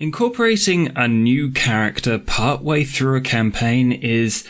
Incorporating a new character partway through a campaign is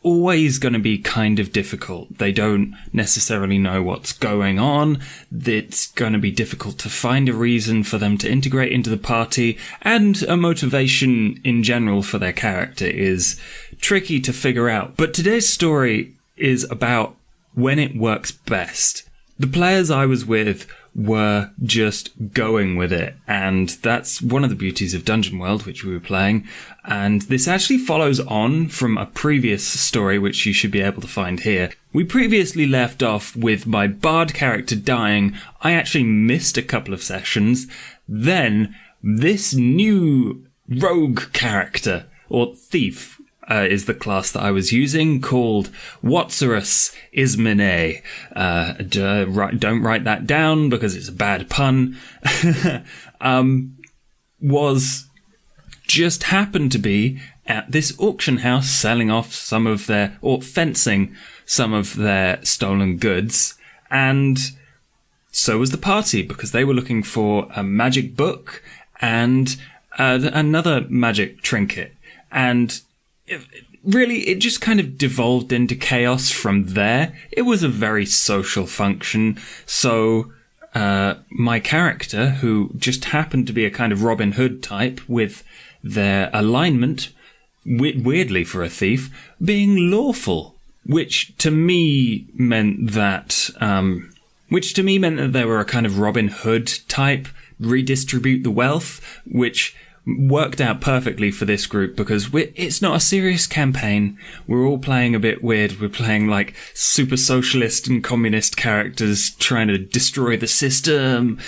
always going to be kind of difficult. They don't necessarily know what's going on. It's going to be difficult to find a reason for them to integrate into the party, and a motivation in general for their character is tricky to figure out. But today's story is about when it works best. The players I was with were just going with it, and that's one of the beauties of Dungeon World, which we were playing. And this actually follows on from a previous story, which you should be able to find here. We previously left off with my bard character dying. I actually missed a couple of sessions. Then this new rogue character, or thief, is the class that I was using, called Watsarus Ismene. Don't write that down because it's a bad pun. Was just happened to be at this auction house selling off some of their, or fencing some of their stolen goods. And so was the party, because they were looking for a magic book and another magic trinket. And it just kind of devolved into chaos from there. It was a very social function. So my character, who just happened to be a kind of Robin Hood type with their alignment, weirdly for a thief, being lawful, which to me meant that they were a kind of Robin Hood type, redistribute the wealth, which worked out perfectly for this group because it's not a serious campaign. We're all playing a bit weird. We're playing like super socialist and communist characters trying to destroy the system,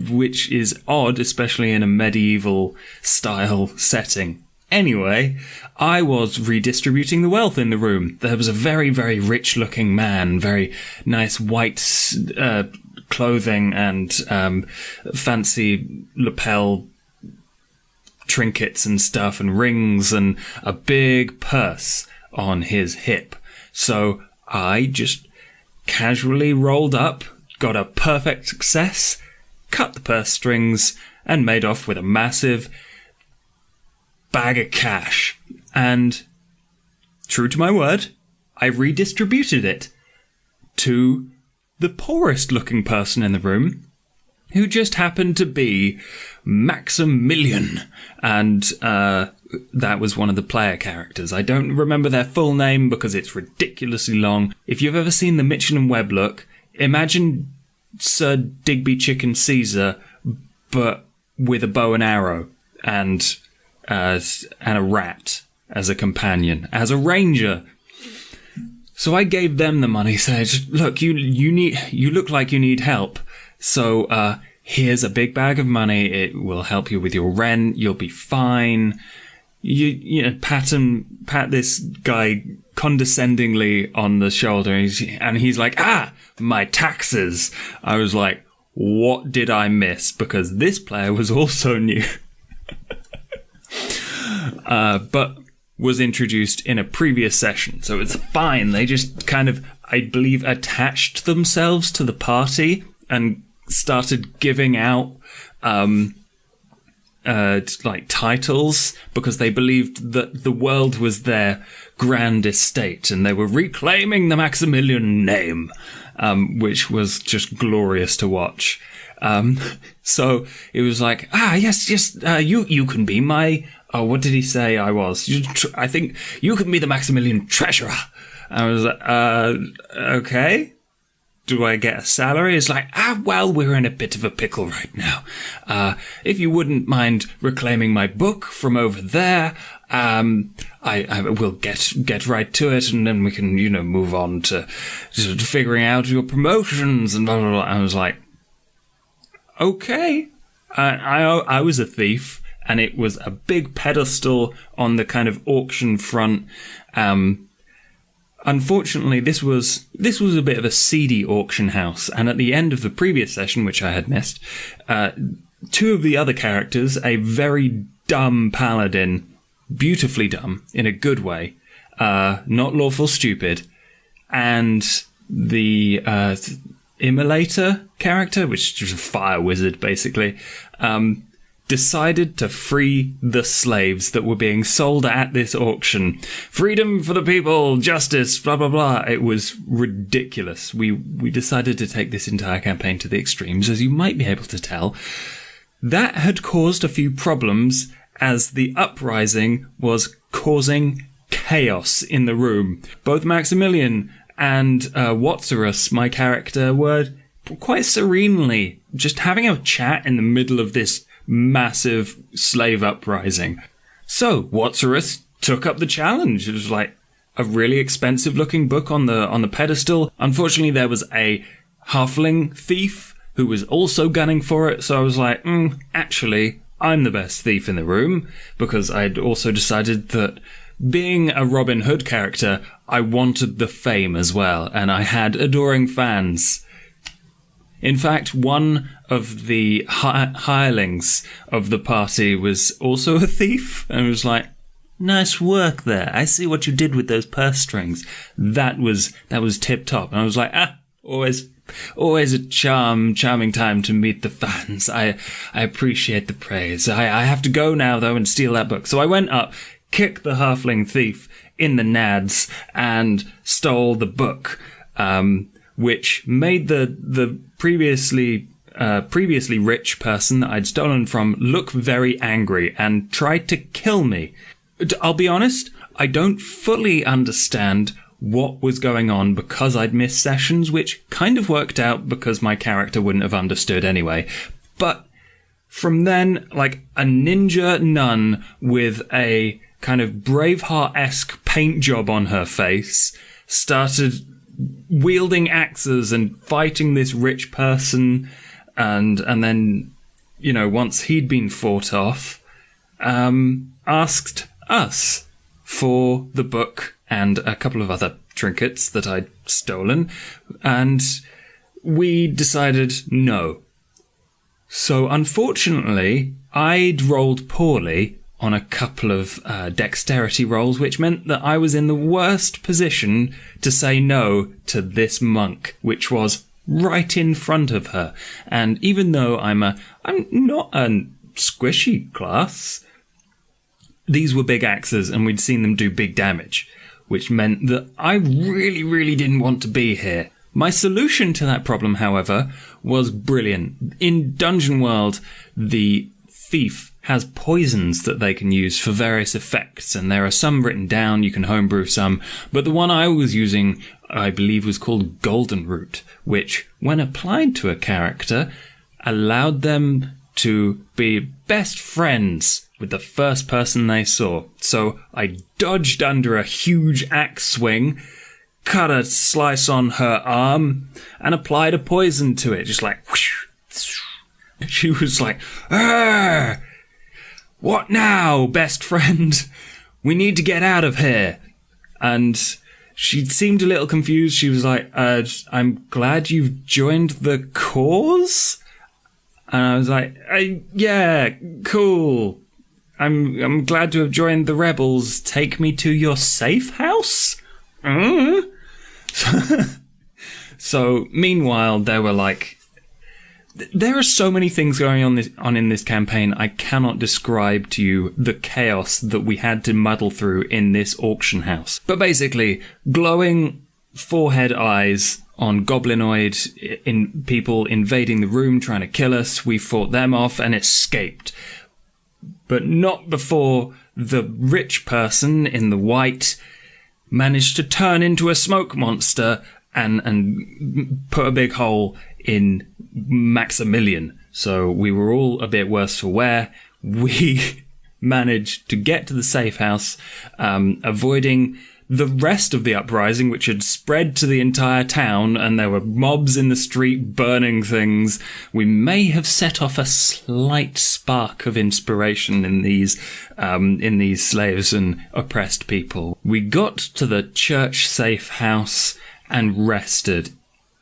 which is odd, especially in a medieval style setting. Anyway, I was redistributing the wealth in the room. There was a very, very rich looking man, very nice white clothing and fancy lapel trinkets and stuff and rings and a big purse on his hip. So I just casually rolled up, got a perfect success, cut the purse strings, and made off with a massive bag of cash. And true to my word, I redistributed it to the poorest looking person in the room, who just happened to be Maximilian, and that was one of the player characters. I don't remember their full name because it's ridiculously long. If you've ever seen the Mitchell and Webb look, imagine Sir Digby Chicken Caesar, but with a bow and arrow and a rat as a companion, as a ranger. So I gave them the money, said, "Look, you look like you need help. So, here's a big bag of money. It will help you with your rent. You'll be fine." You know, pat this guy condescendingly on the shoulder, and he's like, my taxes. I was like, what did I miss? Because this player was also new. But was introduced in a previous session, so it's fine. They just kind of, I believe, attached themselves to the party and started giving out like titles because they believed that the world was their grand estate and they were reclaiming the Maximilian name, which was just glorious to watch. So it was like, yes, you can be my, what did he say I was? I think you can be the Maximilian treasurer. I was like, okay. Do I get a salary? It's like, well, we're in a bit of a pickle right now. If you wouldn't mind reclaiming my book from over there, I will get right to it, and then we can, move on to figuring out your promotions and blah, blah, blah. I was like, okay. I was a thief, and it was a big pedestal on the kind of auction front. Unfortunately, this was a bit of a seedy auction house, and at the end of the previous session, which I had missed, two of the other characters, a very dumb paladin, beautifully dumb, in a good way, not lawful stupid, and the Immolator character, which is a fire wizard, basically, decided to free the slaves that were being sold at this auction. Freedom for the people, justice, blah, blah, blah. It was ridiculous. We decided to take this entire campaign to the extremes, as you might be able to tell. That had caused a few problems, as the uprising was causing chaos in the room. Both Maximilian and Watsarus, my character, were quite serenely just having a chat in the middle of this massive slave uprising. So Watsarus took up the challenge. It was like a really expensive looking book on the pedestal. Unfortunately, there was a halfling thief who was also gunning for it. So I was like, actually, I'm the best thief in the room, because I'd also decided that being a Robin Hood character, I wanted the fame as well, and I had adoring fans. In fact, one of the hirelings of the party was also a thief, and was like, nice work there. I see what you did with those purse strings. That was tip top. And I was like, always a charming time to meet the fans. I appreciate the praise. I have to go now, though, and steal that book. So I went up, kicked the halfling thief in the nads, and stole the book, which made the previously rich person that I'd stolen from look very angry and tried to kill me. I'll be honest, I don't fully understand what was going on because I'd missed sessions, which kind of worked out because my character wouldn't have understood anyway. But from then, like a ninja nun with a kind of Braveheart-esque paint job on her face started wielding axes and fighting this rich person, and then, you know, once he'd been fought off, asked us for the book and a couple of other trinkets that I'd stolen, and we decided no. So unfortunately, I'd rolled poorly on a couple of dexterity rolls, which meant that I was in the worst position to say no to this monk, which was right in front of her. And even though I'm not a squishy class, these were big axes and we'd seen them do big damage, which meant that I really, really didn't want to be here. My solution to that problem, however, was brilliant. In Dungeon World, the thief has poisons that they can use for various effects, and there are some written down, you can homebrew some, but the one I was using, I believe, was called Golden Root, which, when applied to a character, allowed them to be best friends with the first person they saw. So I dodged under a huge axe swing, cut a slice on her arm, and applied a poison to it, just like whoosh. She was like, "Arr! What now, best friend? We need to get out of here." And she seemed a little confused. She was like, "I'm glad you've joined the cause." And I was like, "Yeah, cool. I'm glad to have joined the rebels. Take me to your safe house?" So meanwhile, there are so many things going on in this campaign. I cannot describe to you the chaos that we had to muddle through in this auction house. But basically, glowing forehead eyes on goblinoid in people invading the room trying to kill us. We fought them off and escaped. But not before the rich person in the white managed to turn into a smoke monster and put a big hole in Maximilian. So we were all a bit worse for wear. We managed to get to the safe house, avoiding the rest of the uprising, which had spread to the entire town, and there were mobs in the street burning things. We may have set off a slight spark of inspiration in these slaves and oppressed people. We got to the church safe house and rested.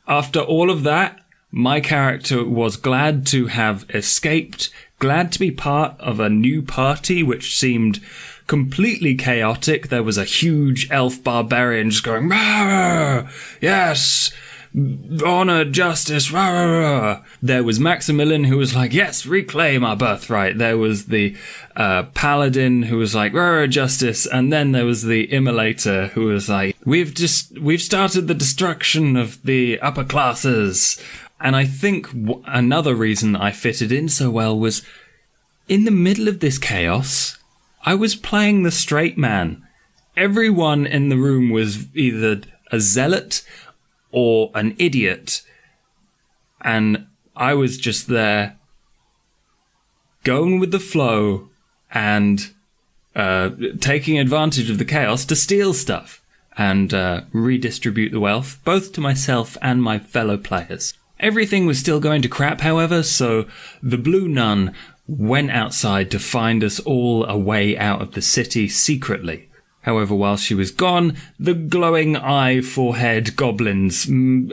After all of that, my character was glad to have escaped, glad to be part of a new party which seemed completely chaotic. There was a huge elf barbarian just going, "Rah! Yes, honor, justice, rah, rah, rah. There was Maximilian, who was like, yes, reclaim our birthright. There was the paladin, who was like, rah, rah, justice. And then there was the immolator, who was like, we've started the destruction of the upper classes. And I think another reason I fitted in so well was, in the middle of this chaos, I was playing the straight man. Everyone in the room was either a zealot or an idiot. And I was just there going with the flow and taking advantage of the chaos to steal stuff and redistribute the wealth, both to myself and my fellow players. Everything was still going to crap, however, so the Blue Nun went outside to find us all a way out of the city secretly. However, while she was gone, the glowing eye forehead goblins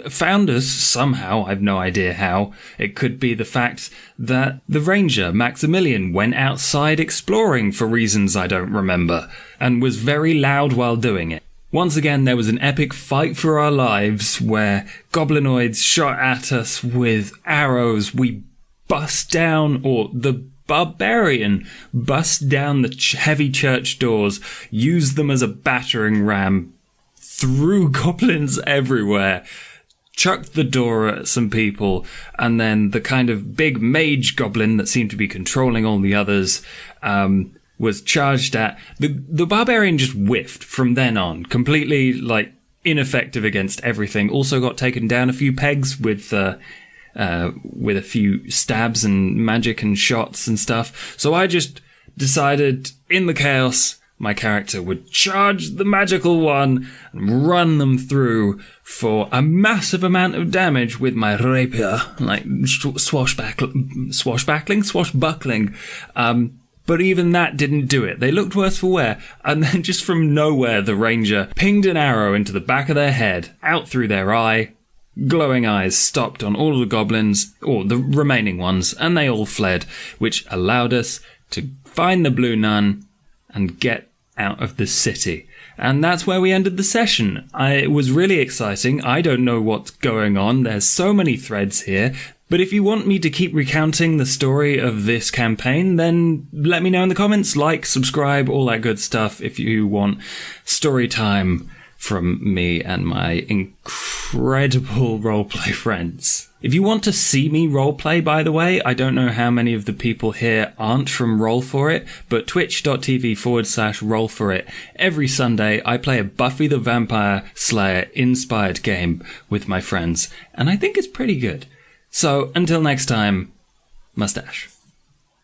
found us somehow. I've no idea how. It could be the fact that the ranger, Maximilian, went outside exploring for reasons I don't remember, and was very loud while doing it. Once again, there was an epic fight for our lives where goblinoids shot at us with arrows. We bust down, or the barbarian bust down the heavy church doors, used them as a battering ram, threw goblins everywhere, chucked the door at some people, and then the kind of big mage goblin that seemed to be controlling all the others was charged at. The barbarian just whiffed from then on, completely ineffective against everything. Also got taken down a few pegs with a few stabs and magic and shots and stuff. So I just decided, in the chaos, my character would charge the magical one and run them through for a massive amount of damage with my rapier, swashbuckling. But even that didn't do it. They looked worse for wear. And then just from nowhere, the ranger pinged an arrow into the back of their head, out through their eye. Glowing eyes stopped on all of the goblins, or the remaining ones, and they all fled, which allowed us to find the Blue Nun and get out of the city. And that's where we ended the session. It was really exciting. I don't know what's going on. There's so many threads here. But if you want me to keep recounting the story of this campaign, then let me know in the comments. Like, subscribe, all that good stuff if you want story time from me and my incredible roleplay friends. If you want to see me roleplay, by the way, I don't know how many of the people here aren't from Roll For It, but twitch.tv/Roll For It. Every Sunday, I play a Buffy the Vampire Slayer inspired game with my friends, and I think it's pretty good. So, until next time, mustache.